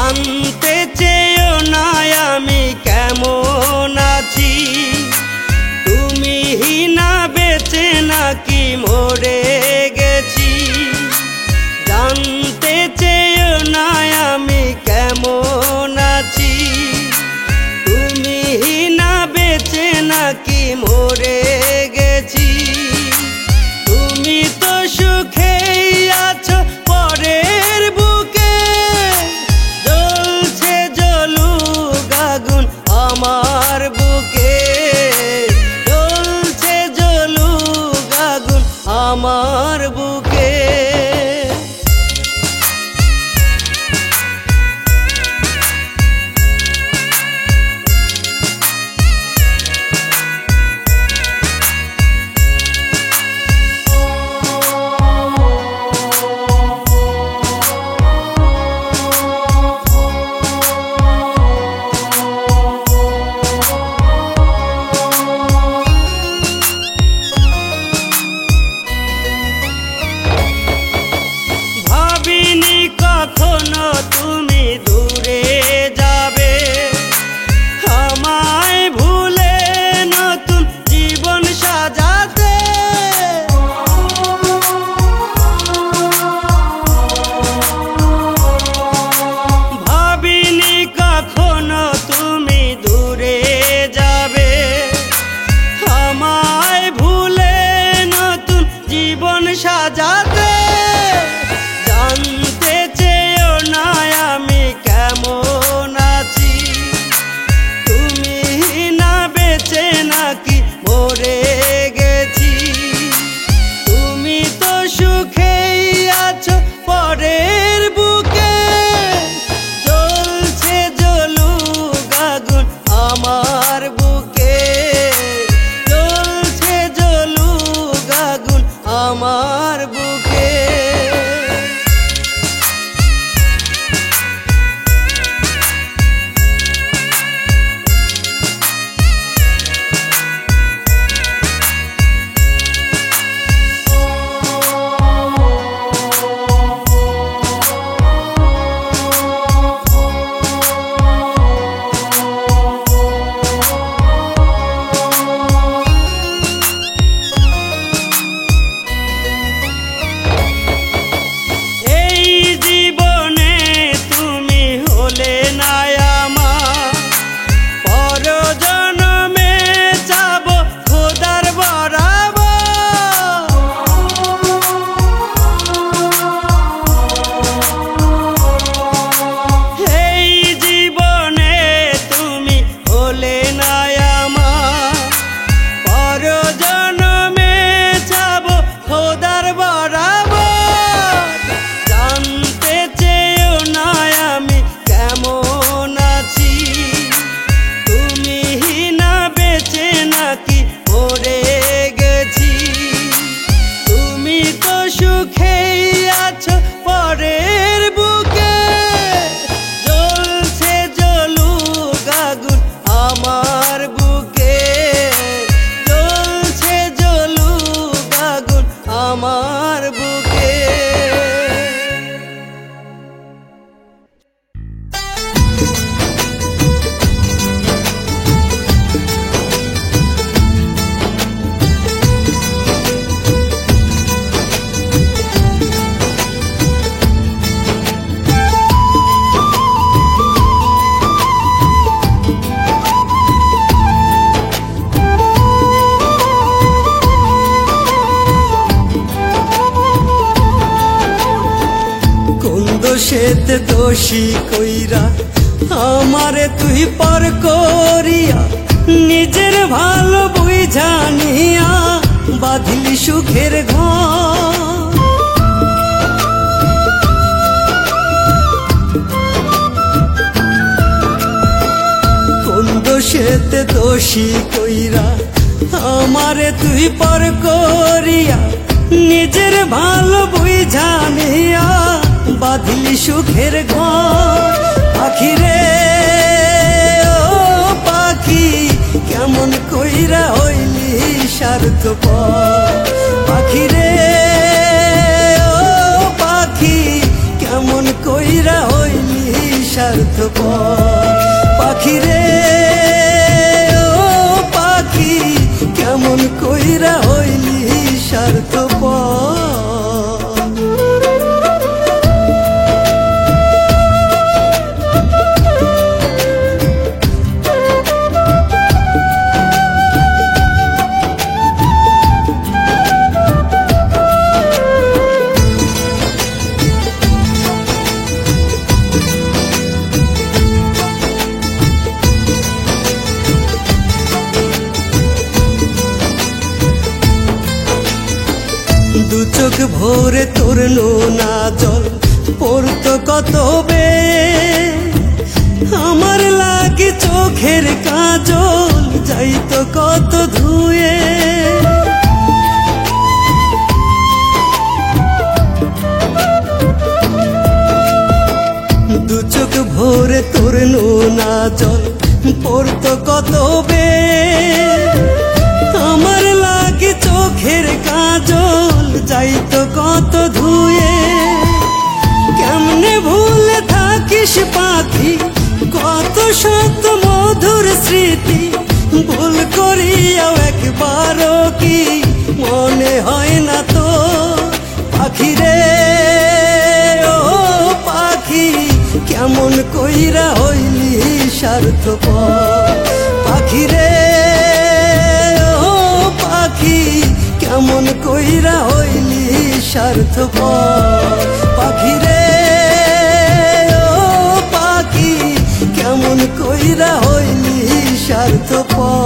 জানতে চেয়েও না আমি কেমন আছি, তুমি না বেঁচে নাকি মরে গেছি। জানতে চেয়েও না আমি কেমন আছি, তুমি না বেঁচে নাকি মরে গেছি। তুমি তো সুখেই আছো পরের বুকে, জ্বলছে জ্বলুক আগুন আমার বুকে, জ্বলছে জ্বলুক আগুন আমার বুকে। কখনো তুমি দূরে যাবে, আমায় ভুলে নতুন জীবন সাজাতে। ভাবিনি কখনো তুমি দূরে যাবে, আমায় ভুলে নতুন জীবন সাজাতে। জানতে চেয়েও না আমি কেমন আছি, তুমি না বেঁচে নাকি মরে গেছি। তুমি তো সুখেই আছো পরের বুকে, জ্বলছে জ্বলুক আগুন আমার বুকে, জ্বলছে জ্বলুক আগুন আমার বুকে। সুখেই আছো পরের বুকে, জ্বলছে জ্বলুক আগুন আমার বুকে, জ্বলছে জ্বলুক আগুন আমার বুকে। দোষেতে দোষী কইরা আমারে তুই পর করিয়া, নিজের ভালো বুঝা নিয়া বাঁধিলি সুখের ঘর। কোন দোষেতে দোষী কইরা আমারে তুই পর করিয়া, নিজের ভালো বুঝা নিয়া বাঁধিলি সুখের ঘর। পাখি রে ও পাখি কেমন কইরা হইলি স্বার্থপর। পাখি রে ও পাখি কেমন কইরা হইলি স্বার্থপর। পাখি রে ও পাখি কেমন কইরা হইলি স্বার্থপর। দু চোখ ভরে তোর নোনা জল পড়তো কত বে, আমার লাগে চোখের কাজল যাইতো কত ধুয়ে। দু চোখ ভরে তোর নোনা জল পড়তো কত বে, আমার লাগে চোখের কাজল যাইতো কত ধুয়ে। কেমনে ভুলে থাকিস পাখি কত শত মধুর স্মৃতি, ভুল করিয়াও একবারও কি মনে হয় না তো। পাখি রে ও পাখি কেমন কইরা হইলি স্বার্থপর। পাখি রে ও পাখি কেমন কইরা হইলি স্বার্থপর। পাখি রে ও পাখি কেমন কইরা হইলি স্বার্থপর।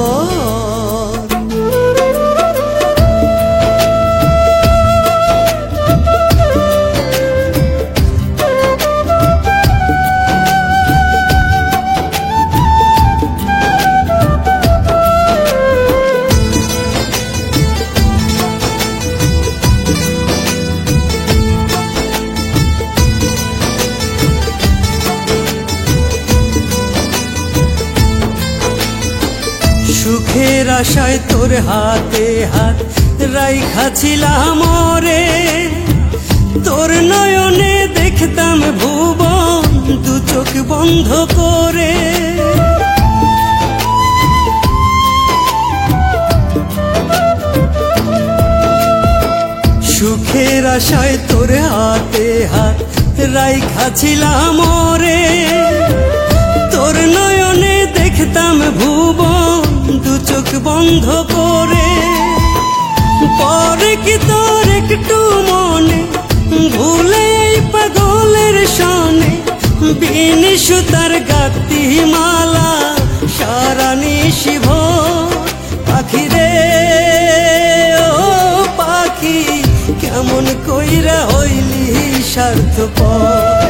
সুখের আশায় তোর হাতে হাত রাইখাছিলাম রে, তোর নয়নে দেখতাম ভুবন দু চোখ বন্ধ করে। সুখের আশায় তোর হাতে হাত রাইখাছিলাম রে, তোর নয়নে দেখতাম ভুবন দু চোখ বন্ধ করে। পরে কি তোর একটু মনে ভুলে পাগলের সনে, বিনি সুতার গাতি মালা সারা নিশি ভোর। পাখি রে ও পাখি কেমন কইরা হইলি স্বার্থপর।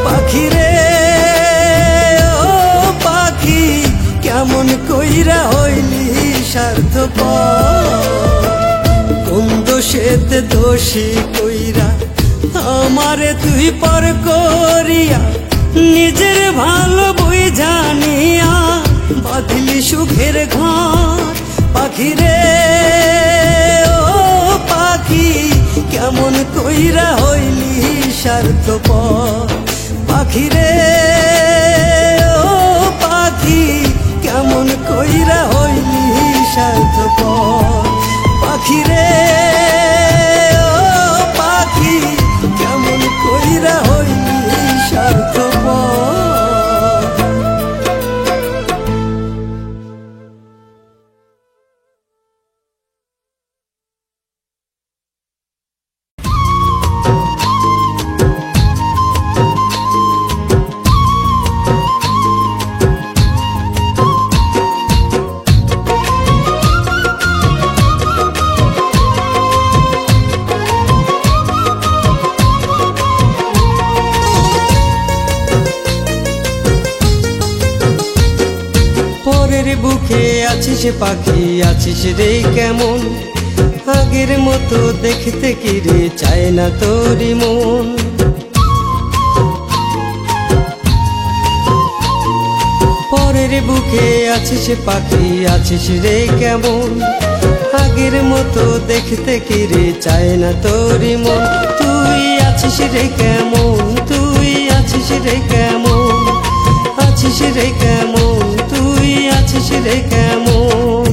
পাখি রে ও পাখি কেমন কইরা হইলি স্বার্থপর। কোন দোষেতে দোষী কইরা আমারে তুই পর করিয়া, নিজের ভালো বই জানিয়া বাঁধলি সুখের ঘর। পাখি রে ও পাখি কেমন কইরা হইলি স্বার্থপর। পাখি রে ও পাখি কেমন কইরা হইলি স্বার্থপর। পাখি রে ও পাখি কেমন কইরা হইলি স্বার্থপর। বুকে আছিস পাখি আছিস রে কেমন, আগের মতো দেখতে কি রে চায় না তোরি মন। পরের বুকে আছিস পাখি আছিস রে কেমন, আগের মতো দেখতে কি রে চায় না তোরি মন। তুই আছিস রে কেমন, তুই আছিস রে কেমন, আছিস রে কেমন, তুই আছিস রে কেমন।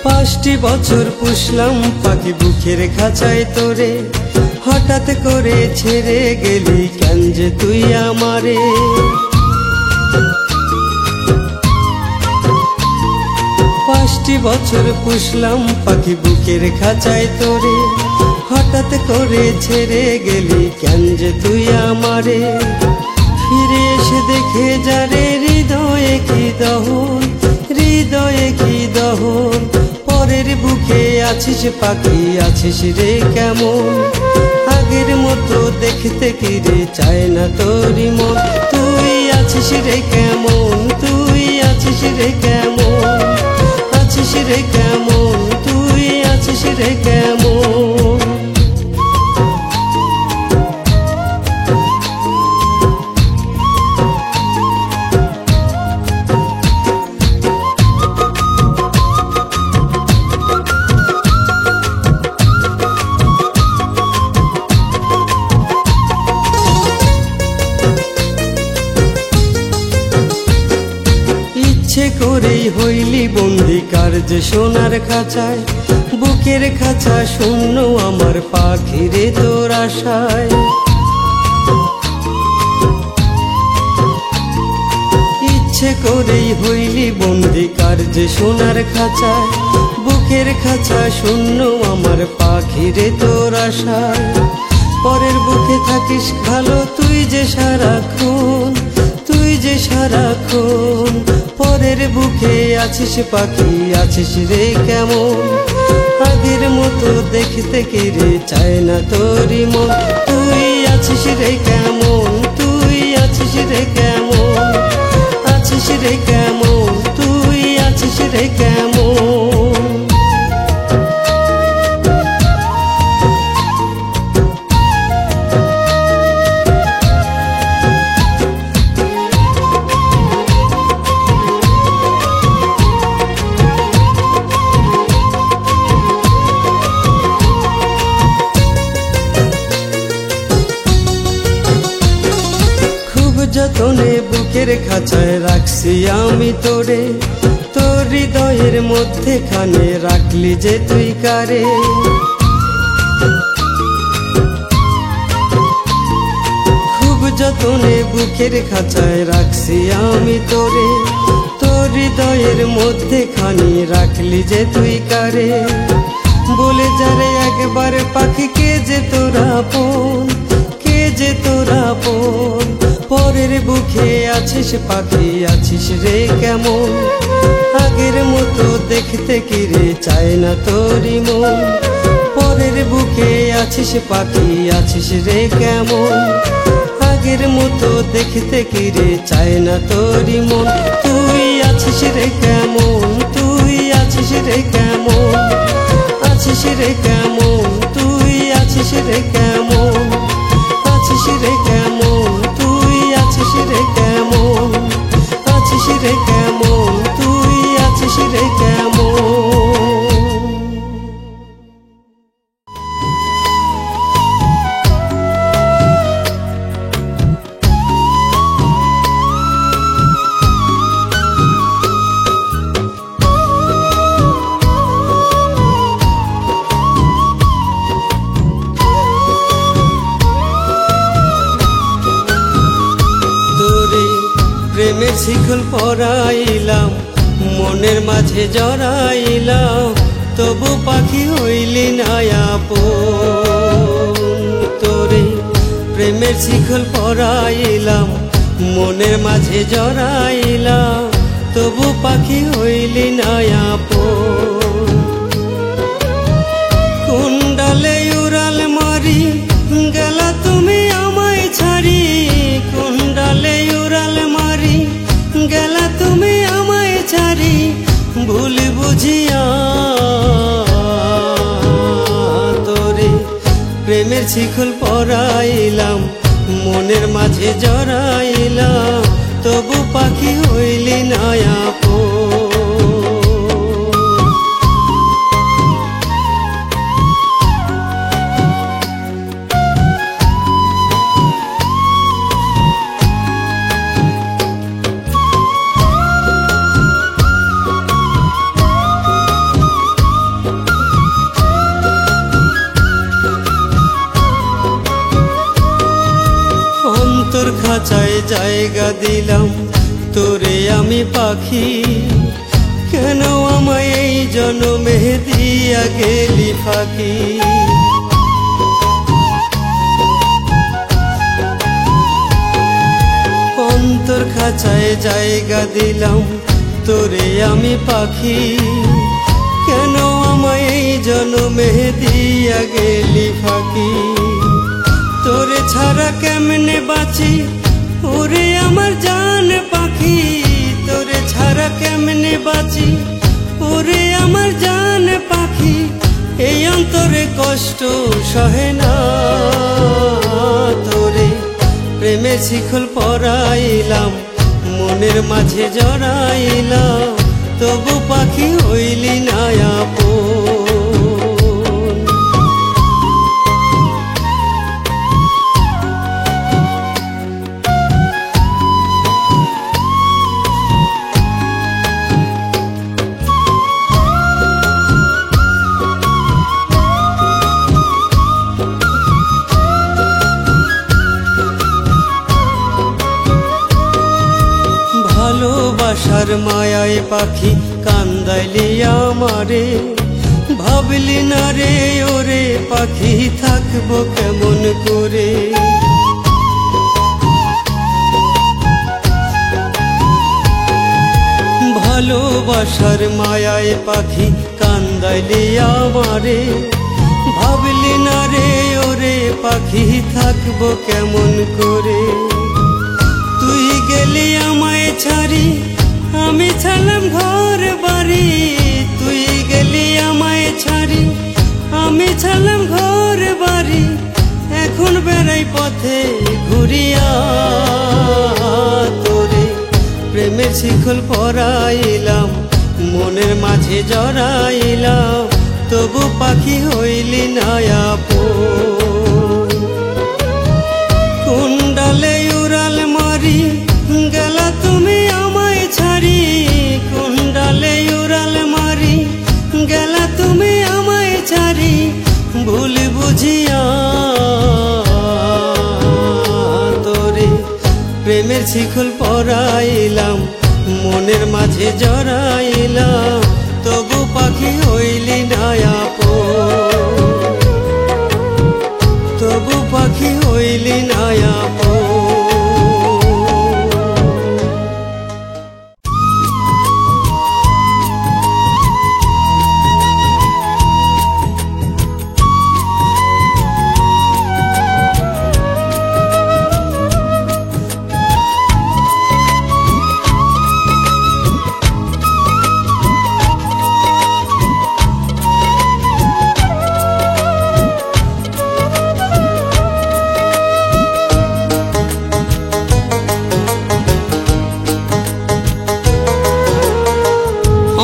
পাঁচটি বছর পুষলাম পাখি বুকের খাঁচায় তোরে, হঠাৎ করে ছেড়ে গেলি কেন যে তুই আমারে। পাঁচটি বছর পুষলাম পাখি বুকের খাঁচায় তোরে, হঠাৎ করে ছেড়ে গেলি কেন যে তুই আমারে। ফিরে এসে দেখে যারে হৃদয়ে কি দহন, হৃদয়ে কি দহন। পরের বুকে আছিস পাখি আছিস রে কেমন, আগের মতো দেখতে কি রে চায় না তোরি মন। তুই আছিস রে কেমন, তুই আছিস রে কেমন, আছিস রে কেমন, তুই আছিস রে কেমন। ইচ্ছে করেই হইলি বন্দি কার যে সোনার খাঁচায়, বুকের খাঁচা শূন্য আমার পাখিরে তোর আশায়। ইচ্ছে করেই হইলি বন্দি কার যে সোনার খাঁচায়, বুকের খাঁচা শূন্য আমার পাখিরে তোর আশায়। পরের বুকে থাকিস ভালো তুই যে সারাক্ষণ, তুই যে সারাক্ষণ। পরের বুকে আছিস পাখি আছিস রে কেমন, আগের মতো দেখতে কি রে চায় না তোরি মন। তুই আছিস রে কেমন, তুই আছিস রে কেমন, আছিস রে কেমন, তুই আছিস রে কেমন। যতনে বুকের খাঁচায় রাখছি আমি তোরে, তোর হৃদয়ের মধ্যে খানে রাখলি যে তুই কারে। খুব যতনে বুকের খাঁচায় রাখছি আমি তোরে, তোর হৃদয়ের মধ্যে খানি রাখলি যে তুই কারে। বলে যারে একবার পাখি কে যে তোরা আপন, কে যে তোরা আপন। পরের বুকে আছিস পাখি আছিস রে কেমন, আগের মতো দেখতে কি রে চায় না তোরি মন। পরের বুকে আছিস পাখি আছিস রে কেমন, আগের মতো দেখতে কি রে চায় না তোরি মন। তুই আছিস রে কেমন, তুই আছিস রে কেমন, আছিস রে কেমন, তুই আছিস রে কেমন, আছিস রে কেমন, তুই আছিস রে কেমন, আছিস রে কেমন, তুই আছিস রে কেমন। প্রেমের শিকল পরাইলাম, মনের মাঝে জড়াইলাম, তবু পাখি হইলি না আপন। তোরে প্রেমের শিকল পরাইলাম, মনের মাঝে জড়াইলাম, তবু পাখি হইলি না আপন। কোন ডালে উড়াল মারি গেলা তুমি আমায় ছাড়ি, কোন ডালে উড়াল মারি গেলা তুমি আমায় ছাড়ি। ভুল বুঝিয়া প্রেমের শিকল পরাইলাম, মনের মাঝে জড়াইলাম, তবু পাখি হইলি না আপন। অন্তর খাঁচায় জায়গা দিলাম তোরে আমি পাখি, কেন আমায় এই জনমে দিয়া গেলি ফাঁকি। অন্তর খাঁচায় জায়গা দিলাম তোরে আমি পাখি, কেন আমায় এই জনমে দিয়া গেলি ফাঁকি। তোরে ছাড়া কেমনে বাঁচি ওরে আমার জান পাখি, তোরে ছাড়া কেমনে বাঁচি ওরে আমার জান পাখি। এই অন্তরে কষ্ট সহে না তোরে প্রেমের শিকল পরাইলাম, মনের মাঝে জড়াইলাম, তবু পাখি হইলি না আপন। ভালোবাসার মায়ায় পাখি কান্দাইলি আমারে, ভাবলি না রে ওরে পাখি থাকবো কেমন করে। ভালোবাসার মায়ায় পাখি কান্দাইলি আমারে, ভাবলি না রে ওরে পাখি থাকবো কেমন করে। তুই গেলি আমায় ছাড়ি আমি ছাড়লাম ঘর বাড়ি, তুই গেলি আমায় ছাড়ি আমি ছাড়লাম ঘর বাড়ি। এখন বেড়াই পথে ঘুরিয়া তোরে প্রেমের শিকল পরাইলাম, মনের মাঝে জড়াইলাম, তবু পাখি হইলি না আপন। কোন ডালে উড়াল মারি গেলা তুমি আমায় ছাড়ি, কোন ডালে উড়াল মারি গেলা তুমি আমায় ছাড়ি। ভুল বুঝিয়া তোরে প্রেমের শিকল পরাইলাম, মনের মাঝে জড়াইলাম, তবু পাখি হইলি না আপন, তবু পাখি হইলি না আপন।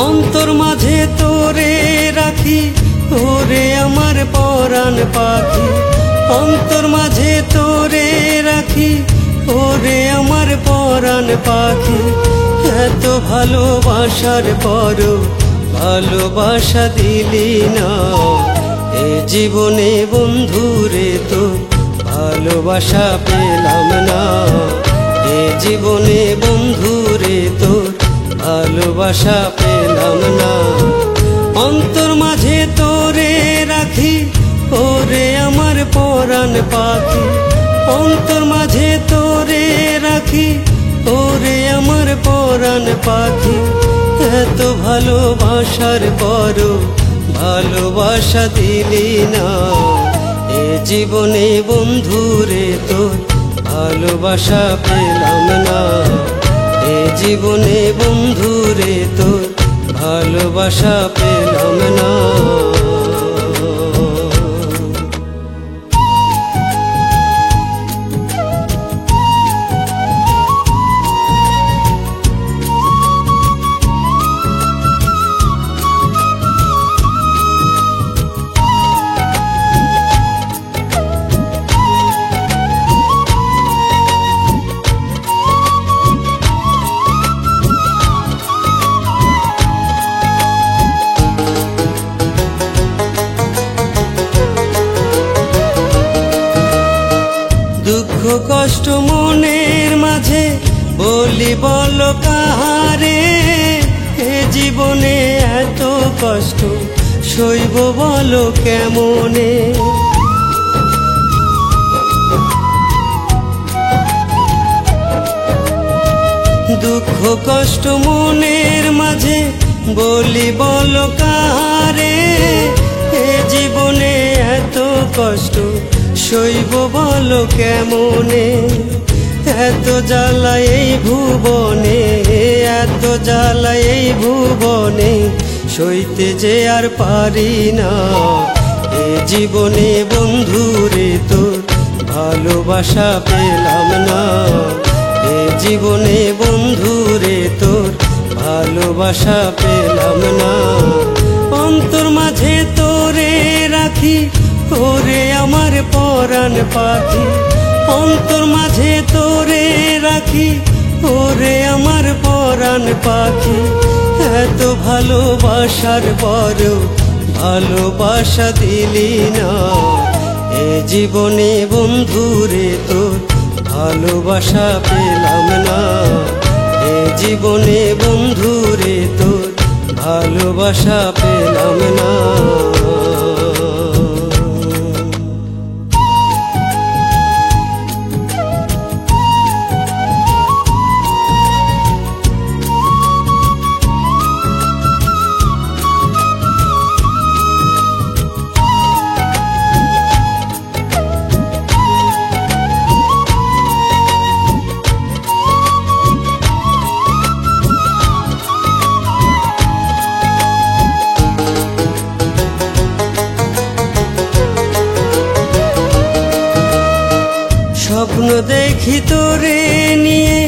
অন্তর মাঝে তোরে রাখি ওরে আমার পরাণ পাখি, অন্তর মাঝে তোরে রাখি ওরে আমার পরাণ পাখি। এত ভালোবাসার পর ভালোবাসা দিলি না, এ জীবনে বন্ধুরে তো ভালোবাসা পেলাম না, এ জীবনে বন্ধুরে তো ভালোবাসা পেলাম না। অন্তর মাঝে তোরে রাখি ওরে আমার পরাণ পাখি, অন্তর মাঝে তোরে রাখি ওরে আমার পরাণ পাখি। এত ভালোবাসার পর ভালোবাসা দিলি না, এ জীবনে বন্ধুরে তোর ভালোবাসা পেলাম না, এ জীবনে বন্ধুরে তোর ভালোবাসা পেলাম না। কষ্ট মনের মাঝে বলি বলো কাহারে, এ জীবনে এত কষ্ট সইব বলো কেমনে। দুঃখ কষ্ট মনের মাঝে বলি বলো কাহারে, এ জীবনে এত কষ্ট সইব বলো কেমনে। এত জ্বালা এই ভুবনে, এত জ্বালা এই ভুবনে, সইতে যে আর পারি না। এ জীবনে বন্ধুরে তোর ভালোবাসা পেলাম না, এ জীবনে বন্ধুরে তোর ভালোবাসা পেলাম না। অন্তর মাঝে তোরে রাখি, ওরে আমার পরাণ পাখি, অন্তর মাঝে তোরে রাখি, ওরে আমার পরাণ পাখি। এত ভালোবাসার পরও ভালোবাসা দিলি না, এ জীবনে বন্ধুরে তোর ভালোবাসা পেলাম না, এ জীবনে বন্ধুরে তোর ভালোবাসা পেলাম না। স্বপ্ন দেখি তোরে নিয়ে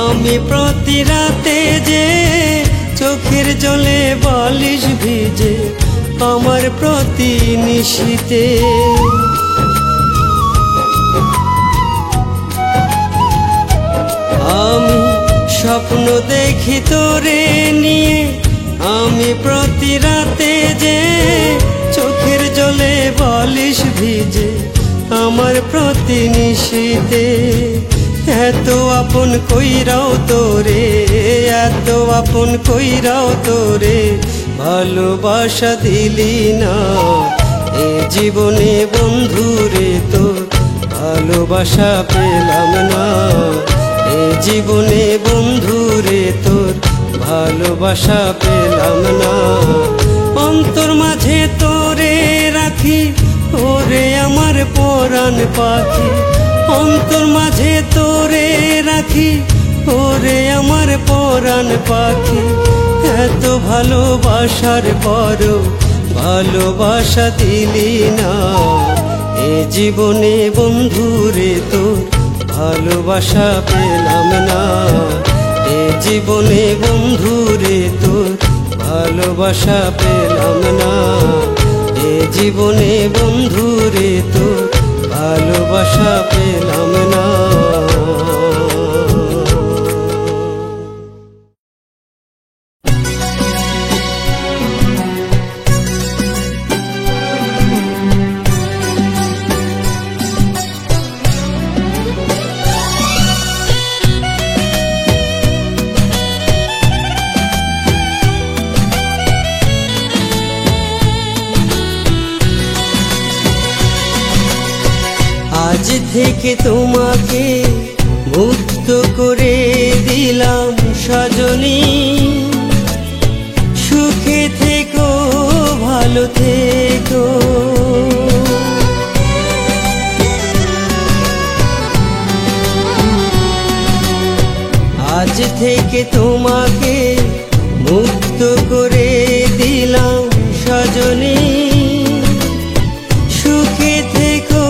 আমি প্রতি রাতে, যে চোখের জলে বালিশ ভিজে আমার প্রতি নিশীতে। আমি স্বপ্ন দেখি তোরে নিয়ে আমি প্রতি রাতে, যে চোখের জলে বালিশ ভিজে আমার প্রতি নিশীতে। এত আপন কইরাও তোরে, এত আপন কইরাও তোরে ভালোবাসা দিলি না, এ জীবনে বন্ধুরে তোর ভালোবাসা পেলাম না, এ জীবনে বন্ধুরে তোর ভালোবাসা পেলাম না। অন্তর মাঝে তোরে রাখি, ওরে আমার পরাণ পাখি, অন্তর মাঝে তোরে রাখি, ওরে আমার পরাণ পাখি। এত ভালোবাসার পরও ভালোবাসা দিলি না, এ জীবনে বন্ধুরে তোর ভালোবাসা পেলাম না, এ জীবনে বন্ধুরে তোর ভালোবাসা পেলাম না, এ জীবনে বন্ধুরে তোর ভালোবাসা পেলাম না। আজ থেকে তোমাকে মুক্ত করে দিলাম সজনী, সুখে থেকো ভালো থেকো। আজ থেকে তোমাকে মুক্ত করে দিলাম সজনী, সুখে থেকো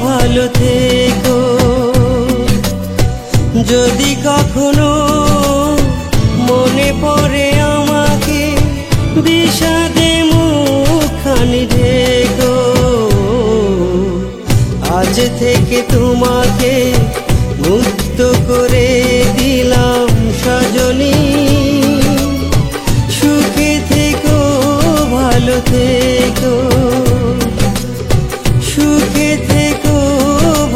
ভালো থেকো। যদি কখনো মনে পড়ে আমাকে, বিষাদে মুখখানি ঢেকো। আজ থেকে তোমাকে মুক্ত করে দিলাম সজনী, সুখে থেকো ভালো থেকো, সুখে থেকো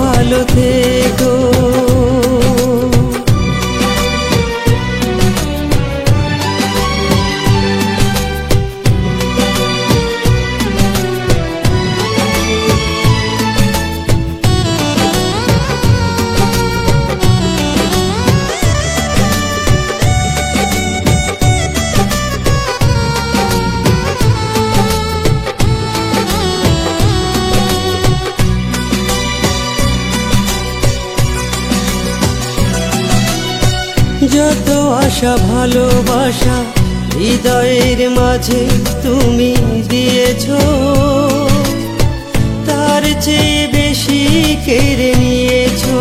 ভালো থেকো। আশা ভালোবাসা হৃদয়ের মাঝে তুমি দিয়েছো, তার চেয়ে বেশি কেড়ে নিয়েছো।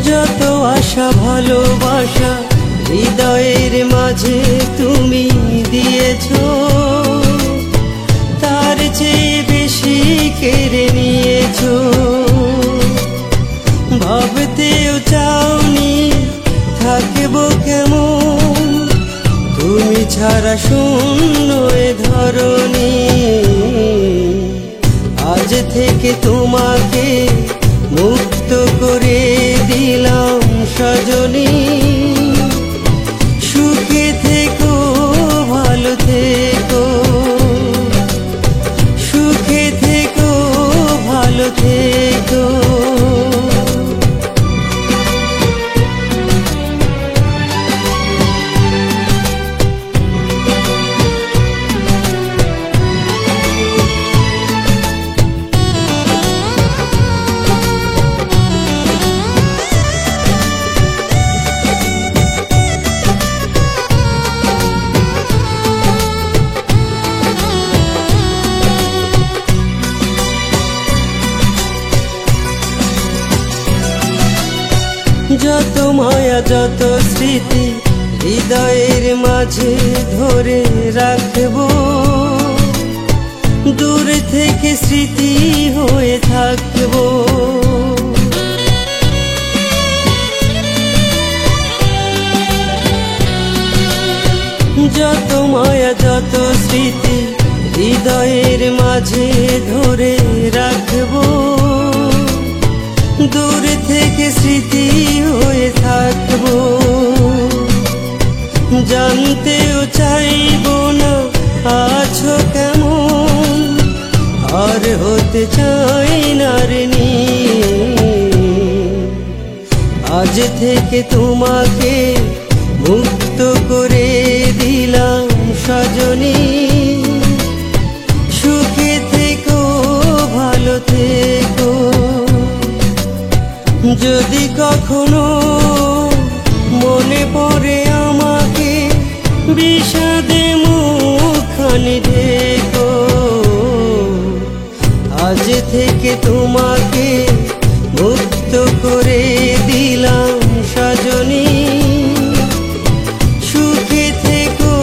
যত আশা ভালোবাসা হৃদয়ের মাঝে তুমি দিয়েছো, তার চেয়ে বেশি কেড়ে নিয়েছো। ভাবতেও চাওনি থাকবো কেমন, তুমি ছাড়া শূন্য এ ধরণী। আজ থেকে তোমাকে মুক্ত করে দিলাম সজনী। সুখে থেকো ভালো থেকো, সুখে থেকো ভালো থেকো। যত মায়া যত স্মৃতি হৃদয়ের মাঝে ধরে রাখবো, দূর থেকে স্মৃতি হয়ে থাকবো। যত মায়া যত স্মৃতি হৃদয়ের মাঝে ধরে রাখবো, দূর থেকে স্মৃতি হয়ে থাকবো। জানতেও চাইবো না আছো কেমন, আর হতে চাই না রে নি। আজ থেকে তোমাকে মুক্ত করে দিলাম সজনী। সুখে থেকো ভালো থেকো। যদি কখনো মনে পড়ে আমাকে, বিষাদে মুখখানি ঢেকো। আজ থেকে তোমাকে মুক্ত করে দিলাম সজনী। সুখে থেকো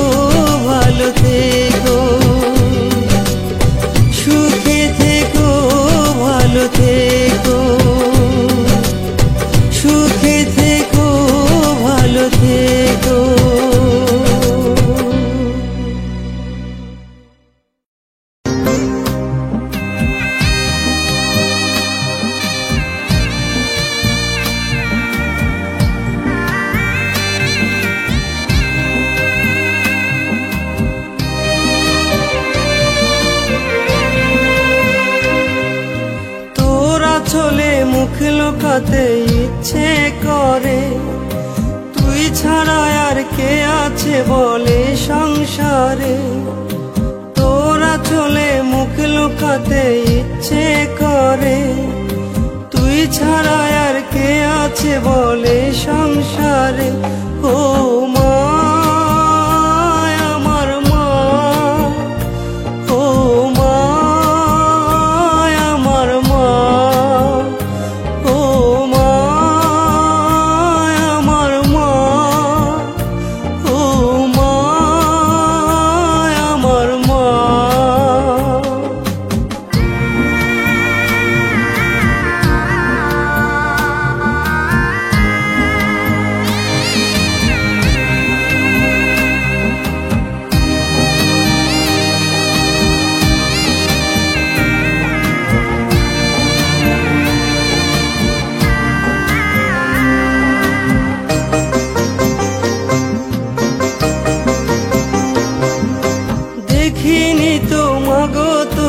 ভালো থেকো, সুখে থেকো ভালো থেকো, সুখে থেকো ভালো থেকো। চলে মুখ লুকাতে ইচ্ছে করে, তুই ছাড়া আর কে আছে বলে সংসারে। তোরা চলে মুখ লুকাতে ইচ্ছে করে, তুই ছাড়া আর কে আছে বলে সংসারে। ও মা আমার মা, ও মা আমার মা, ও মা আমার মা, ও মা আমার মা। দেখিনি তো মাগো তো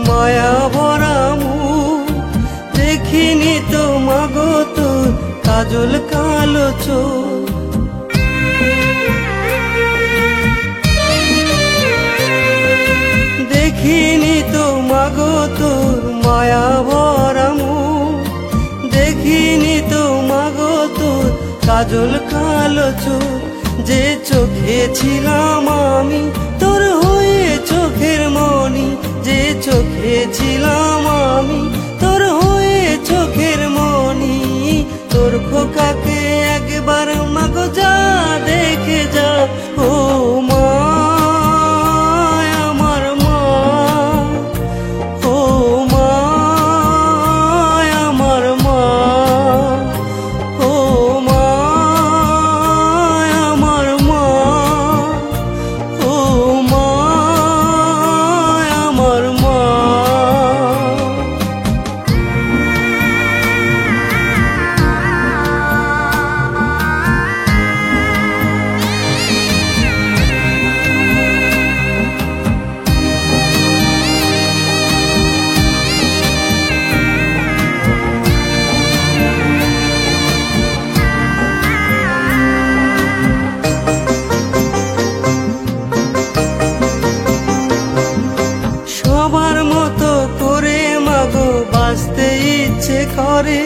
মায়া ভরা মুখ, দেখিনি তো মাগো তো কাজল কালো চোখ। দেখিনি তো মাগো তোর মায়া ভরা কাজল কালো চোখ, যে চোখে ছিলাম আমি তোর হয়ে চোখের মনি, যে চোখে ছিলাম আমি তোর হয়ে চোখের মনি। তোর খোকাকে একবার মাগো যা দেখে যা, ও মা আমার মা, ও মা আমার মা, ও মা আমার মা, ও মা আমার মা। সবার মতো করে মাগো বাঁচতে ইচ্ছে করে,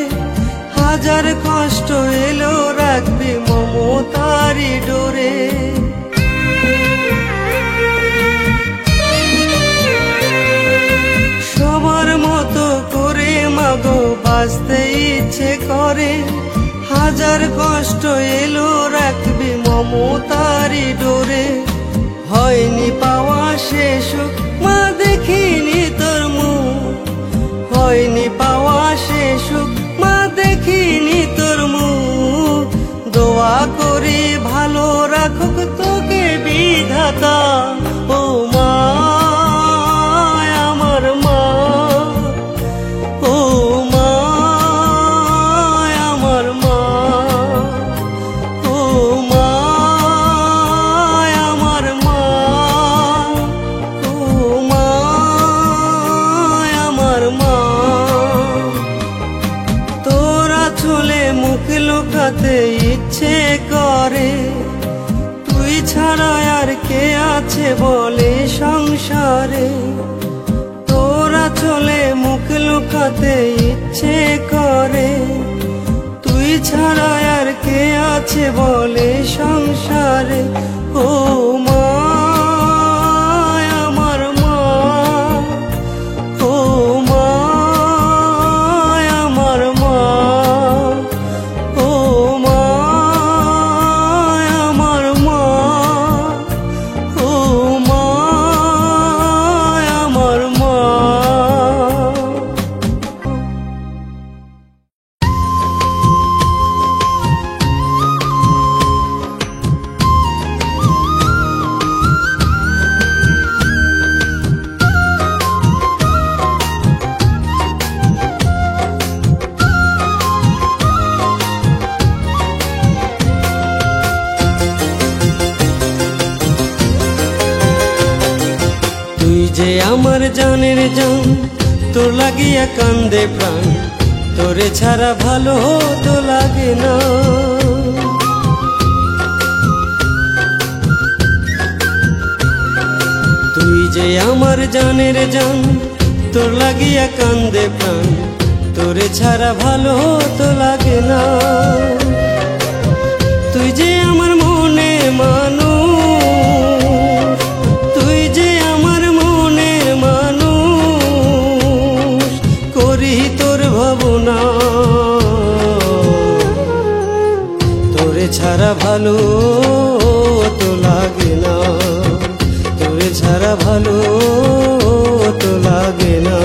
হাজার কষ্ট এলো রাখবে মমতারি ডোরে। সবার মতো করে মাগো বাঁচতে ইচ্ছে করে, হাজার কষ্ট এলো রাখবে মমতারি ডোরে। হয়নি পাওয়া সে সুখ মা দেখিনি তোর মুখ, হয়নি পাওয়া সে সুখ মা দেখিনি তোর মুখ। দোয়া করি ভালো রাখুক তোকে বিধাতা, ও মা আমার মা, ও মা আমার মা, ও মা আমার মা, ও মা আমার মা। তোরা চলে মুখ লুকাতে ইচ্ছে করে, তুই ছাড়া আর কে আছে বলে সংসারে। তোরা চলে মুখ লুকাতে ইচ্ছে করে, তুই ছাড়া আর কে আছে বলে সংসারে। ও মা আমার মা, ও মা আমার মা, ও মা আমার মা, ও মা আমার মা। তুই যে আমার জানের জান, তোর লাগিয়া কান্দে প্রাণ, তোরে ছাড়া ভালো তো লাগে না। তুই যে আমার জানের জান, তোর লাগিয়া কান্দে প্রাণ, তোরে ছাড়া ভালো তো লাগে না। তুই যে আমার মনে মানুষ, তুই যে আমার মনের মানুষ, করি তোর ভাবনা। তোরে ছাড়া ভালো তো লাগে না, তোরে ছাড়া ভালো তো লাগে না।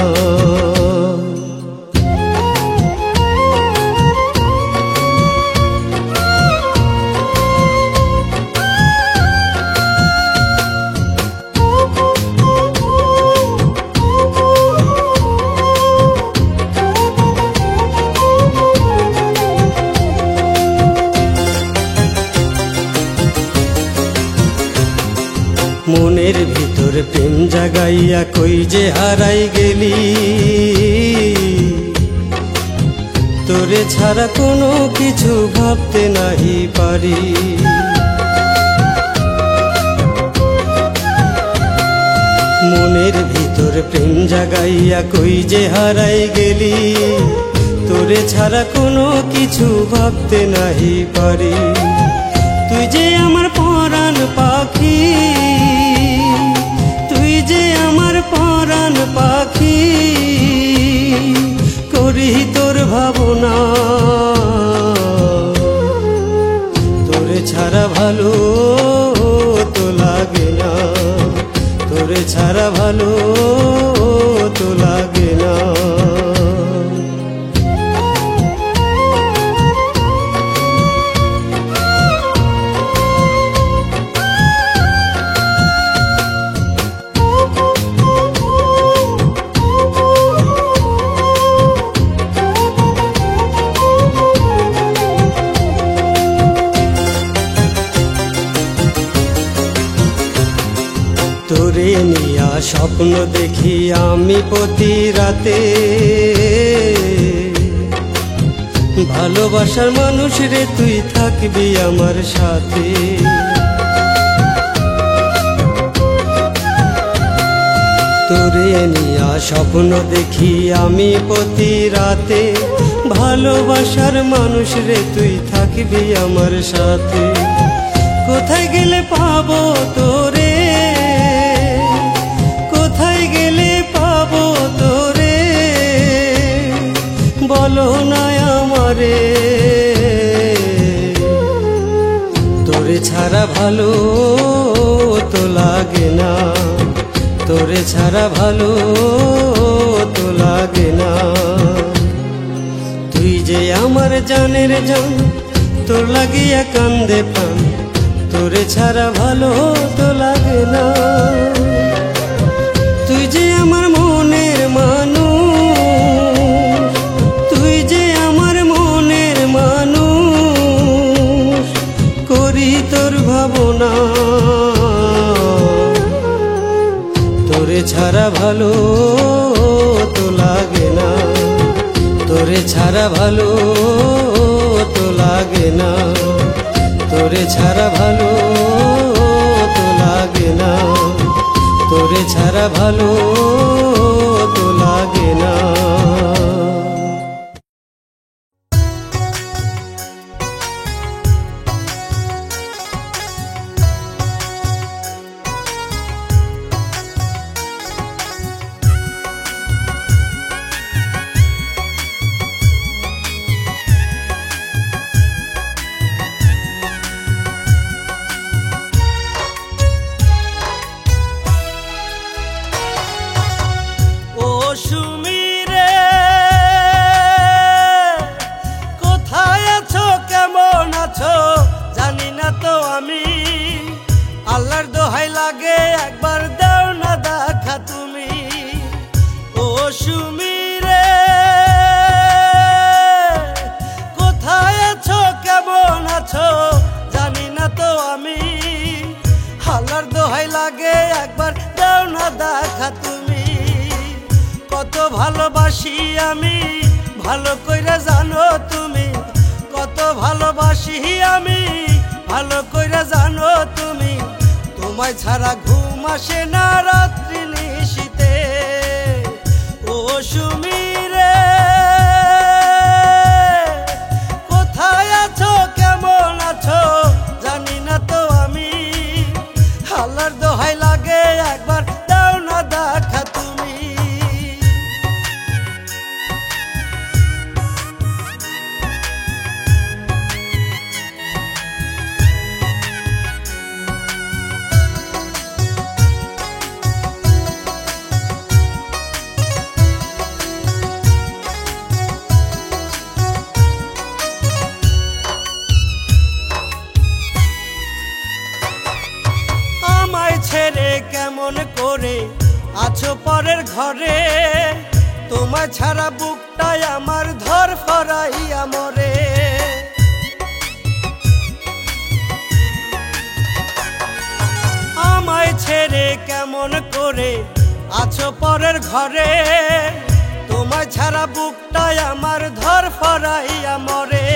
মনের ভিতর প্রেম জাগাইয়া কই যে হারাই গেলি, তোরে ছাড়া কোনো কিছু ভাবতে নাহি পারি। মনের ভিতর প্রেম জাগাইয়া কই যে হারাই গেলি, তোরে তোরে ছাড়া কোনো কিছু ভাবতে নাহি পারি। তুই যে আমার পরাণ পাখি, তুই যে আমার পরাণ পাখি, করি তোর ভাবনা। তোরে ছাড়া ভালো তো লাগে না, তোরে ছাড়া ভালো তো লাগে না। তোরে নিয়া স্বপ্ন দেখি আমি প্রতি রাতে, ভালোবাসার মানুষ রে তুই থাকবি আমার সাথে। তোরে নিয়া স্বপ্ন দেখি আমি প্রতি রাতে, ভালোবাসার মানুষ রে তুই থাকবি আমার সাথে। কোথায় গেলে পাবো তোরে, কোথায় গেলে পাবো তোরে, বলো না আমারে। তোরে ছাড়া ভালো তো লাগে না, তোরে ছাড়া ভালো তো লাগে না। তুই যে আমার জানের জান, তোর লাগিয়া কান্দে প্রাণ, তোরে ছাড়া ভালো তো লাগে না। তুই যে আমার মনের মানুষ, তুই যে আমার মনের মানুষ, করি তোর ভাবনা। তোরে ছাড়া ভালো তো লাগে না, তোরে ছাড়া ভালো তো লাগে না, তোরে ছাড়া ভালো তো লাগে না, তোরে ছাড়া ভালো তো লাগে না। আল্লাহর দোহাই লাগে একবার দাও না দেখা তুমি। ও সুমি রে কোথায় আছো, কেমন আছো, জানি না তো আমি। আল্লাহর দোহাই লাগে একবার দাও না দেখা তুমি। কত ভালোবাসি আমি ভালো কইরা জানো তুমি, কত ভালোবাসি আমি ভালো কইরা জানো তুমি। তোমায় ছাড়া ঘুম আসে না রাত্রি নিশীতে। ও সুমি রে কোথায় আছো, কেমন আছো, জানি না তো আমি। আল্লাহর দোহাই লাগে একবার দাও না দেখা তুমি। ছেড়ে কেমন করে আছো পরের ঘরে, তোমায় ছাড়া বুকটাই আমার ধর ফরাইয়া মরে। আমায় ছেড়ে কেমন করে আছো পরের ঘরে, তোমায় ছাড়া বুকটাই আমার ধর ফরাইয়া মরে।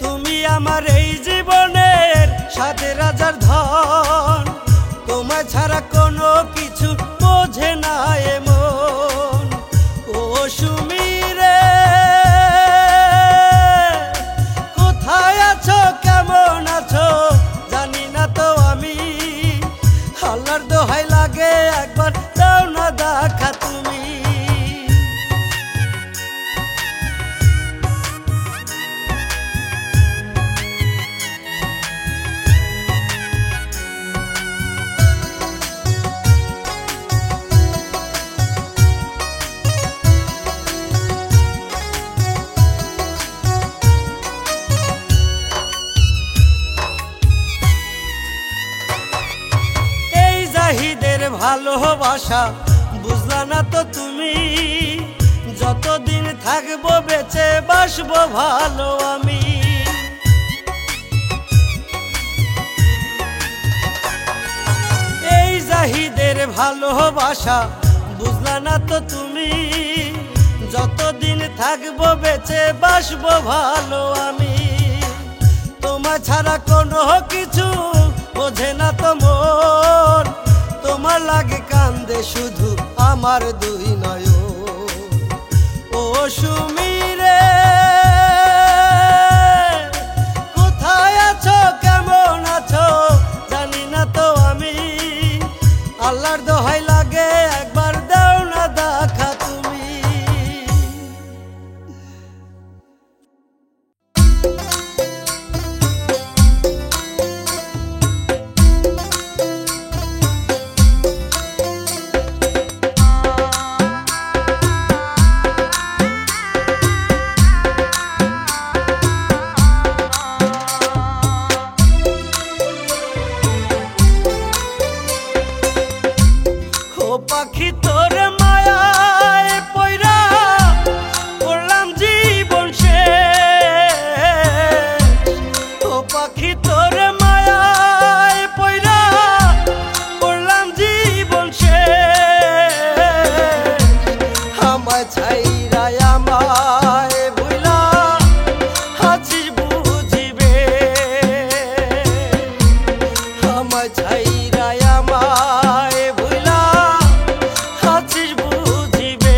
তুমি আমার এই জীবনের সাথে রাজার ধন, তোমায় ছাড়া কোনো কিছু বোঝে না এমন। ও সুমি রে ভালোবাসা বুঝলা না তো তুমি, যতদিন থাকবো বেঁচে বাসবো ভালো আমি। এই জাহিদের ভালোবাসা বুঝলা না তো তুমি, যতদিন থাকবো বেঁচে বাসবো ভালো আমি। তোমার ছাড়া কোনো কিছু বোঝে না তো মন, তোমার লাগে কান্দে শুধু আমার দুই নয়ন। ও সুমি রে কোথায় আছো কেমন আছো জানি না তো আমি, আল্লাহর দোহাই লাগে একবার দাও না দেখা তুমি। ও পাখি তোর মায়ায় পয়রা করলাম জীবন শেষ, ও পাখি তোর মায়ায় পয়রা করলাম জীবন শেষ। আমায় ছাইরাই আমায় ভুলা আছিস বুঝিবে, আমায় ছাইরাই আমায় ভুলা আছিস বুঝিবে।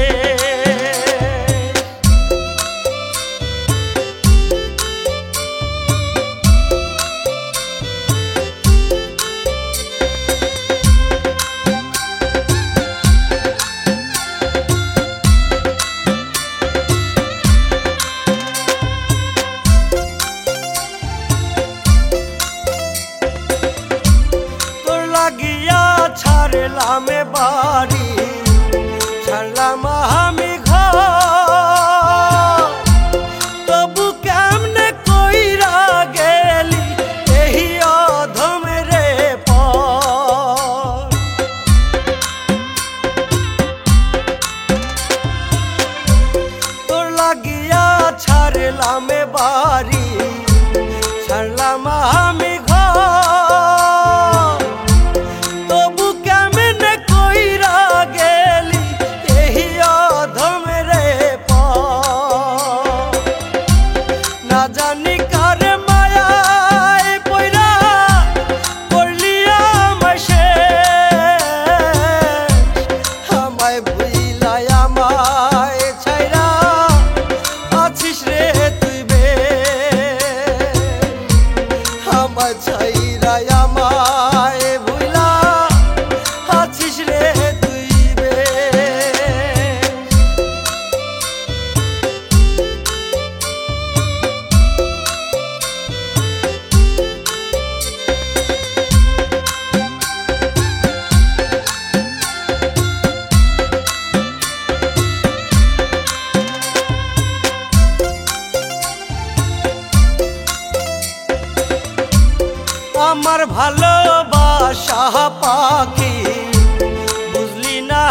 তোর লাগিয়া ছাড়লাম বাড়ি, ছাড়লাম আমি ঘর, তবু কেমনে কইরা গেলি এই অধম রে পর। তোর লাগিয়া ছাড়লাম বাড়ি, ছাড়লাম আমি ঘর, তবু কেমনে কইরা গেলি এই অধম রে পর। না জানি কার মায়ায় পয়রা করলি আমায় শেষ, আমায় ভুইলাই আমায় ছাইরা আছিস রে তুই বেশ, আমায় ছাইরাই আমায় ভুইলা আছিস রে তুই বেশ। আমার ভালোবাসা পাখি বুঝলি না